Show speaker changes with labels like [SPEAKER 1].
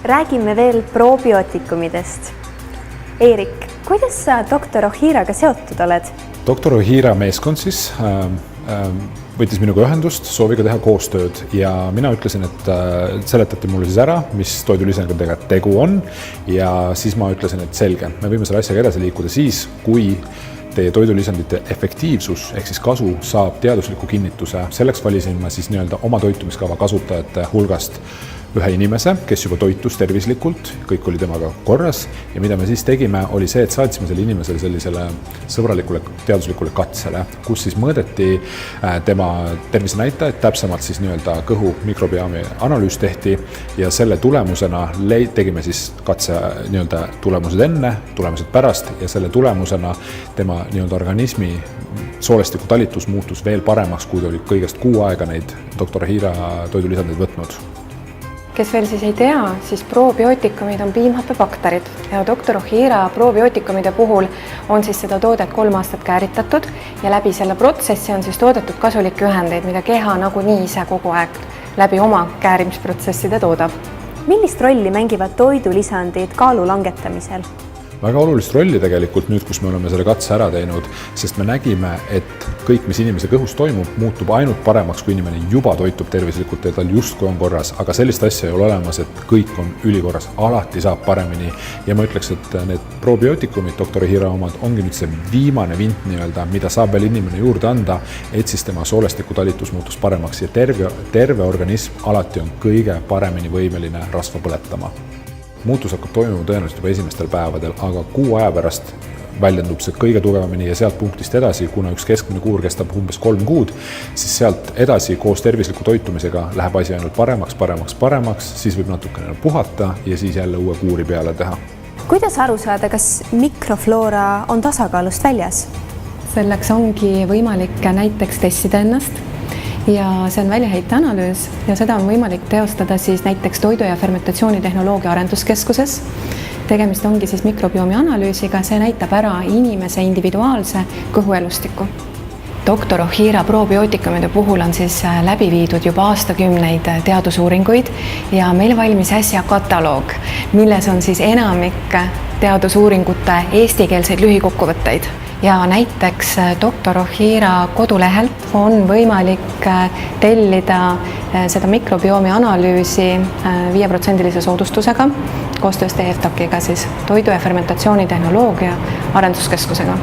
[SPEAKER 1] Räägime veel probiootikumidest. Eerik, kuidas sa doktor Ohiraga seotud oled?
[SPEAKER 2] Doktor Ohira meeskond siis võttis minuga ühendust sooviga teha koostööd ja mina ütlesin, et seletati mulle siis ära, mis toidulisanditega tegu on ja siis ma ütlesin, et selge, me võime selle asjaga edasi liikuda siis, kui teie toidulisandite efektiivsus ehk siis kasu saab teadusliku kinnituse. Selleks valisin ma siis oma toitumiskava kasutajate hulgast ühe inimese, kes juba toitus tervislikult, kõik oli temaga korras ja mida me siis tegime, oli see, et saatsime selle inimesele sellisele sõbralikule teaduslikule katsele, kus siis mõõdeti tema tervisenäitajad, täpsemalt siis kõhu mikrobiomi analüüs tehti ja selle tulemusena tegime siis katse tulemused enne, tulemused pärast ja selle tulemusena tema organismi soolestiku talitus muutus veel paremaks, kui ta oli kõigest 6 aega neid doktor Ohira toidulisandeid võtnud.
[SPEAKER 3] Kes veel siis ei tea, siis probiootikumid on piimhappebakterid ja doktor Ohira probiootikumide puhul on siis seda toodet 3 aastat kääritatud ja läbi selle protsessi on siis toodetud kasulikke ühendeid, mida keha nagunii ise kogu aeg läbi oma käärimisprotsesside toodab.
[SPEAKER 1] Millist rolli mängivad toidulisandid kaalu langetamisel?
[SPEAKER 2] Väga olulist rolli tegelikult nüüd, kus me oleme selle katse ära teinud, sest me nägime, et kõik, mis inimese kõhus toimub, muutub ainult paremaks, kui inimene juba toitub tervislikult ja tal justkui on korras, aga sellist asja ei ole olemas, et kõik on ülikorras, alati saab paremini ja ma ütleks, et need probiootikumid, doktor Ohira omad, ongi nüüd see viimane vint mida saab veel inimene juurde anda, et siis tema soolestiku talitus muutus paremaks ja terve organism alati on kõige paremini võimeline rasva põletama. Muutus hakkab toimuma tõenäoliselt juba esimestel päevadel, aga 6 aja pärast väljendub see kõige tugevamini ja sealt punktist edasi, kuna üks keskmine kuur kestab umbes 3 kuud, siis sealt edasi koos tervisliku toitumisega läheb asi ainult paremaks, siis võib natukene puhata ja siis jälle uue kuuri peale teha.
[SPEAKER 1] Kuidas aru saada, kas mikrofloora on tasakaalust väljas?
[SPEAKER 3] Selleks ongi võimalik näiteks testida ennast ja see on väljaheiteanalüüs ja seda on võimalik teostada siis näiteks Toidu- ja fermentatsioonitehnoloogia arenduskeskuses. Tegemist ongi siis mikrobiomi analüüsiga, see näitab ära inimese individuaalse kõhuelustiku. Doktor Ohira probiootikumide puhul on siis läbi viidud juba aastakümneid teadusuuringuid ja meil valmis äsja kataloog, milles on siis enamik teadusuuringute eestikeelseid lühikokkuvõtteid. Ja näiteks doktor Ohira kodulehelt on võimalik tellida seda mikrobiomi analüüsi 5% soodustusega koostöös TFTAC-iga siis Toidu- ja fermentatsioonitehnoloogia arenduskeskusega.